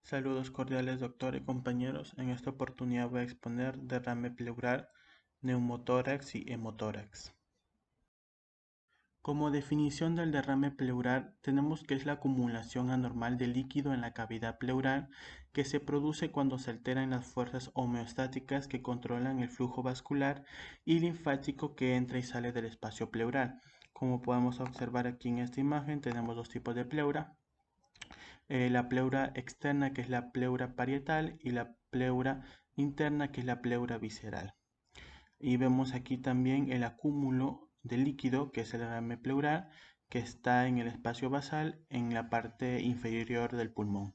Saludos cordiales, doctor y compañeros. En esta oportunidad voy a exponer derrame pleural, neumotórax y hemotórax. Como definición del derrame pleural, tenemos que es la acumulación anormal de líquido en la cavidad pleural que se produce cuando se alteran las fuerzas homeostáticas que controlan el flujo vascular y linfático que entra y sale del espacio pleural. Como podemos observar aquí en esta imagen, tenemos dos tipos de pleura. La pleura externa, que es la pleura parietal, y la pleura interna, que es la pleura visceral. Y vemos aquí también el acúmulo de líquido, que es el derrame pleural, que está en el espacio basal en la parte inferior del pulmón.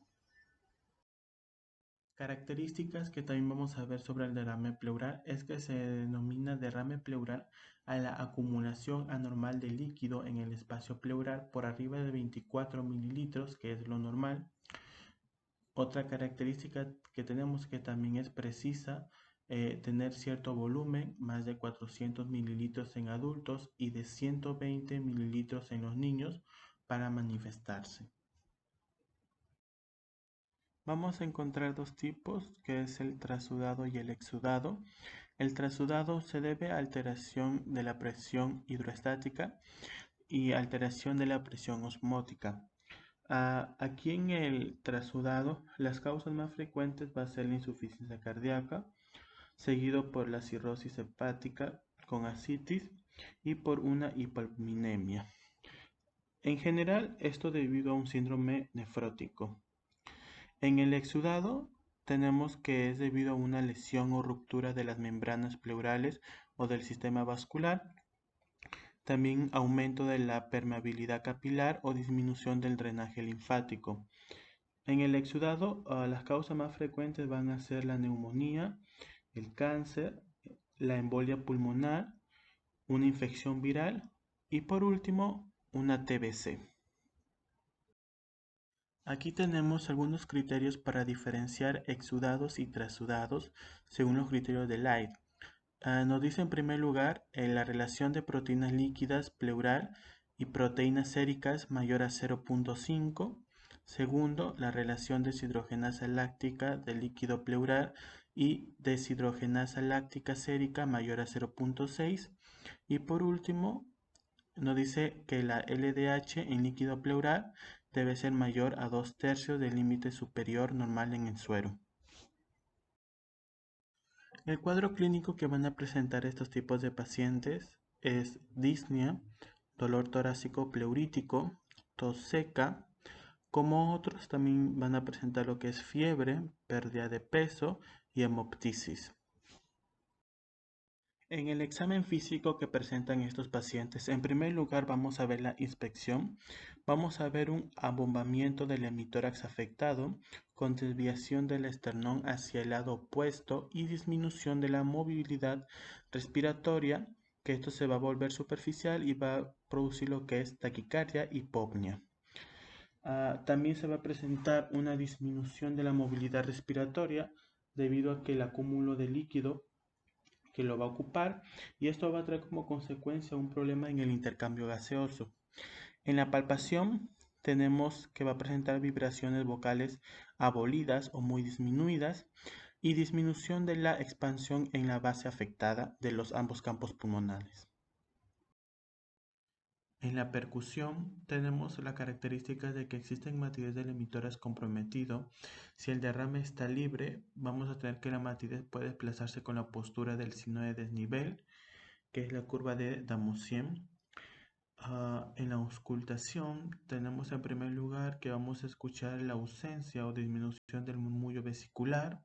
Características que también vamos a ver sobre el derrame pleural es que se denomina derrame pleural a la acumulación anormal de líquido en el espacio pleural por arriba de 24 mililitros, que es lo normal. Otra característica que tenemos que también es precisa, tener cierto volumen, más de 400 mililitros en adultos y de 120 mililitros en los niños para manifestarse. Vamos a encontrar dos tipos, que es el trasudado y el exudado. El trasudado se debe a alteración de la presión hidroestática y alteración de la presión osmótica. Aquí en el trasudado, las causas más frecuentes va a ser la insuficiencia cardíaca, seguido por la cirrosis hepática con ascitis y por una hipoalbuminemia. En general, esto debido a un síndrome nefrótico. En el exudado, tenemos que es debido a una lesión o ruptura de las membranas pleurales o del sistema vascular, también aumento de la permeabilidad capilar o disminución del drenaje linfático. En el exudado, las causas más frecuentes van a ser la neumonía, el cáncer, la embolia pulmonar, una infección viral y por último, una TBC. Aquí tenemos algunos criterios para diferenciar exudados y trasudados según los criterios de Light. Nos dice en primer lugar la relación de proteínas líquidas pleural y proteínas séricas mayor a 0.5. Segundo, la relación deshidrogenasa láctica del líquido pleural y deshidrogenasa láctica sérica mayor a 0.6. Y por último, nos dice que la LDH en líquido pleural debe ser mayor a 2/3 del límite superior normal en el suero. El cuadro clínico que van a presentar estos tipos de pacientes es disnea, dolor torácico pleurítico, tos seca, como otros también van a presentar lo que es fiebre, pérdida de peso y hemoptisis. En el examen físico que presentan estos pacientes, en primer lugar vamos a ver la inspección, vamos a ver un abombamiento del hemitórax afectado con desviación del esternón hacia el lado opuesto y disminución de la movilidad respiratoria, que esto se va a volver superficial y va a producir lo que es taquicardia y hipopnea. También se va a presentar una disminución de la movilidad respiratoria debido a que el acúmulo de líquido que lo va a ocupar y esto va a traer como consecuencia un problema en el intercambio gaseoso. En la palpación tenemos que va a presentar vibraciones vocales abolidas o muy disminuidas y disminución de la expansión en la base afectada de los ambos campos pulmonares. En la percusión tenemos la característica de que existe matidez del emitórax comprometido. Si el derrame está libre, vamos a tener que la matidez puede desplazarse con la postura del signo de desnivel, que es la curva de Damosien. En la auscultación tenemos en primer lugar que vamos a escuchar la ausencia o disminución del murmullo vesicular.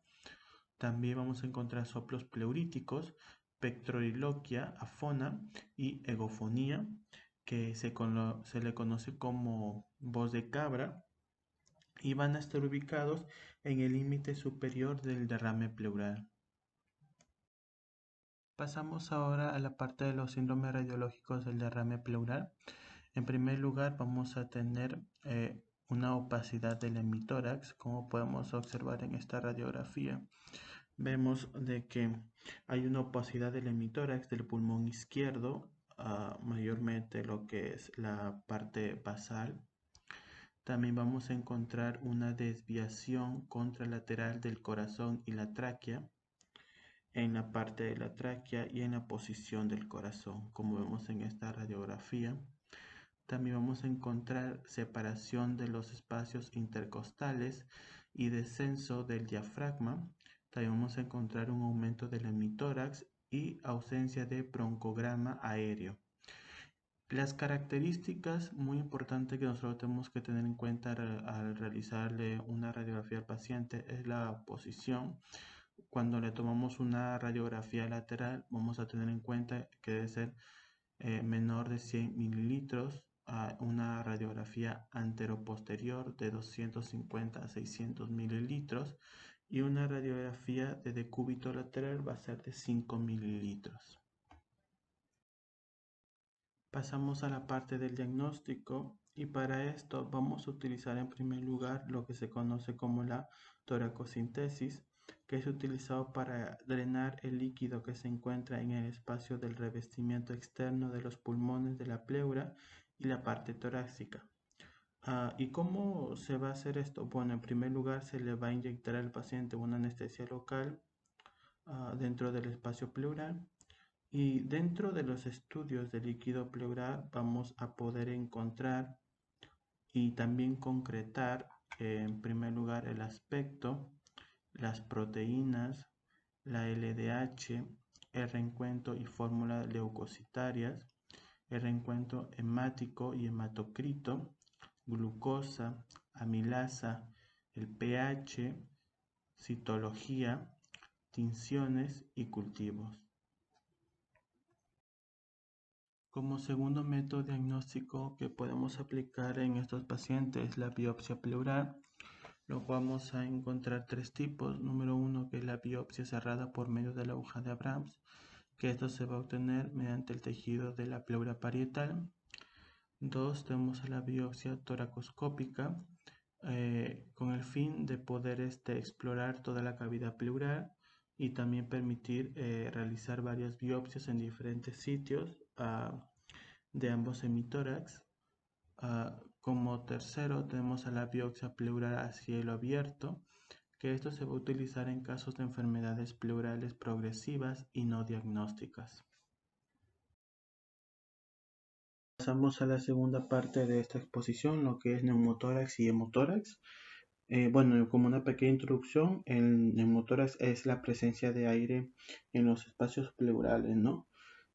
También vamos a encontrar soplos pleuríticos, pectroriloquia, afona y egofonía, que se le conoce como voz de cabra, y van a estar ubicados en el límite superior del derrame pleural. Pasamos ahora a la parte de los síndromes radiológicos del derrame pleural. En primer lugar, vamos a tener una opacidad del hemitórax, como podemos observar en esta radiografía. Vemos de que hay una opacidad del hemitórax del pulmón izquierdo, mayormente lo que es la parte basal. También vamos a encontrar una desviación contralateral del corazón y la tráquea, en la parte de la tráquea y en la posición del corazón, como vemos en esta radiografía. También vamos a encontrar separación de los espacios intercostales y descenso del diafragma. También vamos a encontrar un aumento del hemitórax y ausencia de broncograma aéreo. Las características muy importantes que nosotros tenemos que tener en cuenta al realizarle una radiografía al paciente es la posición. Cuando le tomamos una radiografía lateral, vamos a tener en cuenta que debe ser menor de 100 mililitros, a una radiografía anteroposterior de 250 a 600 mililitros y una radiografía de decúbito lateral va a ser de 5 mililitros. Pasamos a la parte del diagnóstico y para esto vamos a utilizar en primer lugar lo que se conoce como la toracosintesis, que es utilizado para drenar el líquido que se encuentra en el espacio del revestimiento externo de los pulmones de la pleura y la parte torácica. ¿Y cómo se va a hacer esto? Bueno, en primer lugar se le va a inyectar al paciente una anestesia local dentro del espacio pleural. Y dentro de los estudios de líquido pleural vamos a poder encontrar y también concretar en primer lugar el aspecto, las proteínas, la LDH, el reencuentro y fórmula leucocitarias, el reencuentro hemático y hematocrito, glucosa, amilasa, el pH, citología, tinciones y cultivos. Como segundo método diagnóstico que podemos aplicar en estos pacientes, la biopsia pleural, lo vamos a encontrar tres tipos. Número uno, que es la biopsia cerrada por medio de la aguja de Abrams, que esto se va a obtener mediante el tejido de la pleura parietal. Dos, tenemos la biopsia toracoscópica, con el fin de poder explorar toda la cavidad pleural y también permitir realizar varias biopsias en diferentes sitios de ambos hemitórax. Como tercero tenemos a la biopsia pleural a cielo abierto, que esto se va a utilizar en casos de enfermedades pleurales progresivas y no diagnósticas. Pasamos a la segunda parte de esta exposición, lo que es neumotórax y hemotórax. Bueno, como una pequeña introducción, el neumotórax es la presencia de aire en los espacios pleurales, ¿no?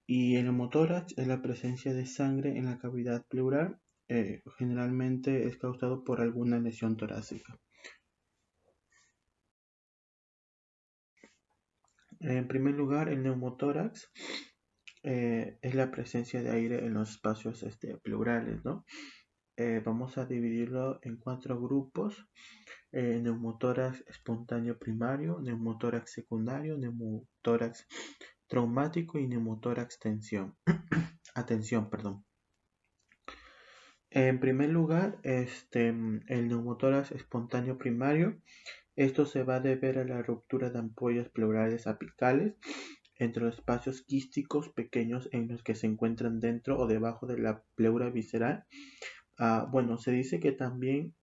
Y el hemotórax es la presencia de sangre en la cavidad pleural, generalmente es causado por alguna lesión torácica. En primer lugar, el neumotórax es la presencia de aire en los espacios pleurales, ¿no? Vamos a dividirlo en 4 grupos: neumotórax espontáneo primario, neumotórax secundario, neumotórax traumático y neumotórax atención, perdón. En primer lugar, el neumotórax espontáneo primario, esto se va a deber a la ruptura de ampollas pleurales apicales entre los espacios quísticos pequeños en los que se encuentran dentro o debajo de la pleura visceral. Bueno, se dice que también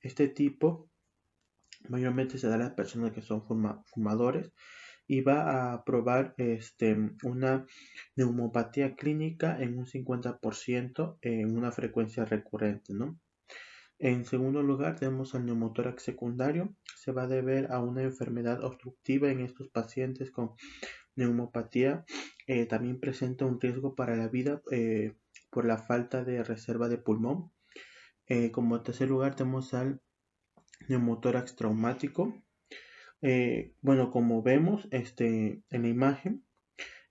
este tipo mayormente se da a las personas que son fumadores y va a probar una neumopatía clínica en un 50% en una frecuencia recurrente, ¿no? En segundo lugar, tenemos al neumotórax secundario. Se va a deber a una enfermedad obstructiva en estos pacientes con neumopatía. También presenta un riesgo para la vida por la falta de reserva de pulmón. Como tercer lugar, tenemos al neumotórax traumático. Bueno, como vemos en la imagen,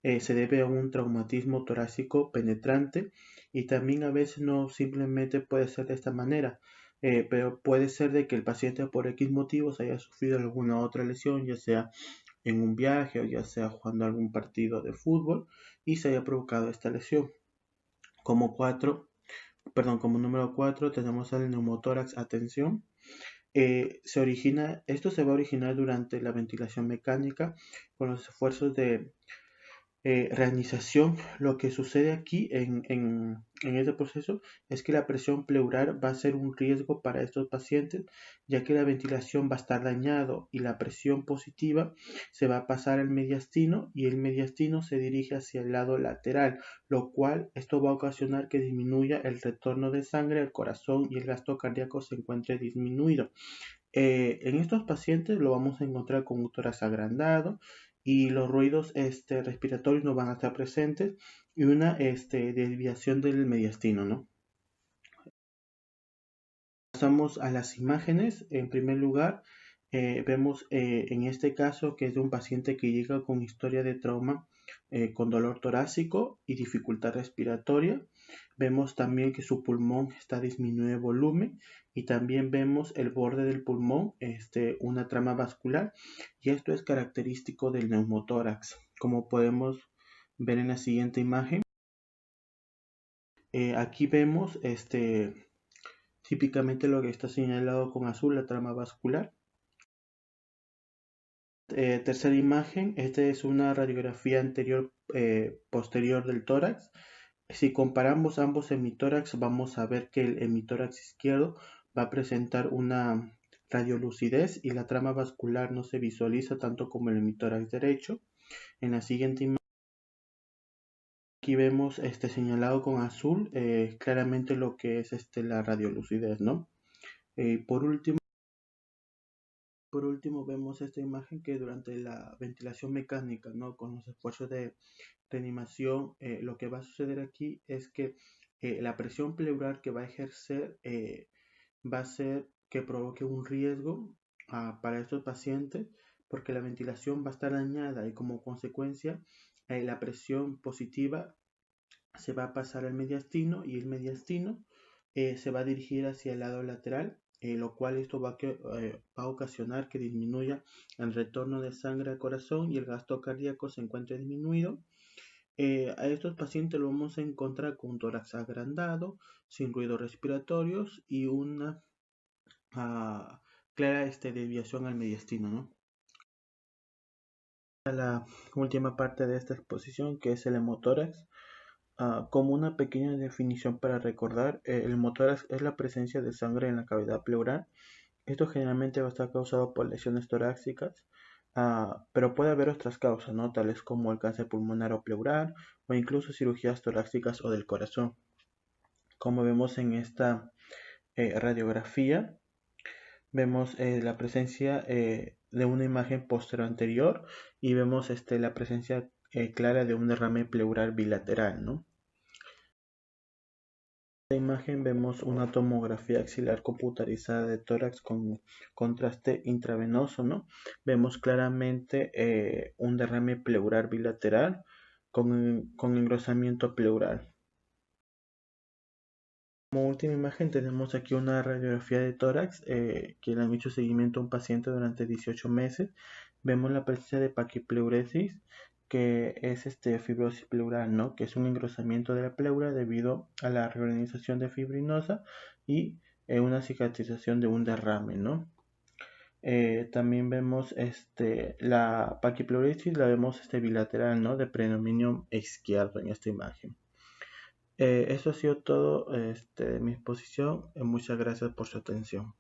se debe a un traumatismo torácico penetrante y también a veces no simplemente puede ser de esta manera, pero puede ser de que el paciente por X motivos haya sufrido alguna otra lesión, ya sea en un viaje o ya sea jugando algún partido de fútbol y se haya provocado esta lesión. Como número 4 tenemos al neumotórax atención. Esto se va a originar durante la ventilación mecánica con los esfuerzos de reanización, lo que sucede aquí en este proceso es que la presión pleural va a ser un riesgo para estos pacientes, ya que la ventilación va a estar dañado y la presión positiva se va a pasar al mediastino y el mediastino se dirige hacia el lado lateral, lo cual esto va a ocasionar que disminuya el retorno de sangre al corazón y el gasto cardíaco se encuentre disminuido. En estos pacientes lo vamos a encontrar con un tórax agrandado y los ruidos respiratorios no van a estar presentes y una desviación del mediastino, ¿no? Pasamos a las imágenes. En primer lugar, vemos en este caso que es de un paciente que llega con historia de trauma con dolor torácico y dificultad respiratoria. Vemos también que su pulmón está disminuido de volumen y también vemos el borde del pulmón, una trama vascular, y esto es característico del neumotórax. Como podemos ver en la siguiente imagen, aquí vemos típicamente lo que está señalado con azul, la trama vascular. Tercera imagen, esta es una radiografía anterior posterior del tórax. Si comparamos ambos hemitórax, vamos a ver que el hemitórax izquierdo va a presentar una radiolucidez y la trama vascular no se visualiza tanto como el hemitórax derecho. En la siguiente imagen, aquí vemos señalado con azul claramente lo que es la radiolucidez, ¿no? Por último vemos esta imagen que durante la ventilación mecánica, ¿no? Con los esfuerzos de reanimación, lo que va a suceder aquí es que la presión pleural que va a ejercer va a ser que provoque un riesgo para estos pacientes porque la ventilación va a estar dañada y como consecuencia la presión positiva se va a pasar al mediastino y el mediastino se va a dirigir hacia el lado lateral, lo cual esto va a ocasionar que disminuya el retorno de sangre al corazón y el gasto cardíaco se encuentre disminuido. A estos pacientes lo vamos a encontrar con un tórax agrandado, sin ruidos respiratorios y una clara desviación al mediastino, ¿no? La última parte de esta exposición, que es el hemotórax. Como una pequeña definición para recordar, el hemotórax es la presencia de sangre en la cavidad pleural. Esto generalmente va a estar causado por lesiones torácicas, pero puede haber otras causas, ¿no? Tales como el cáncer pulmonar o pleural o incluso cirugías torácicas o del corazón. Como vemos en esta radiografía, vemos la presencia de una imagen posterior anterior y vemos la presencia clara de un derrame pleural bilateral, ¿no? En esta imagen vemos una tomografía axilar computarizada de tórax con contraste intravenoso, ¿no? Vemos claramente un derrame pleural bilateral con engrosamiento pleural. Como última imagen tenemos aquí una radiografía de tórax que le han hecho seguimiento a un paciente durante 18 meses. Vemos la presencia de paquipleuresis, que es fibrosis pleural, ¿no? Que es un engrosamiento de la pleura debido a la reorganización de fibrinosa y una cicatrización de un derrame, ¿no? También vemos la paquipleuresis, la vemos bilateral, ¿no? De predominio izquierdo en esta imagen. Eso ha sido todo de mi exposición. Muchas gracias por su atención.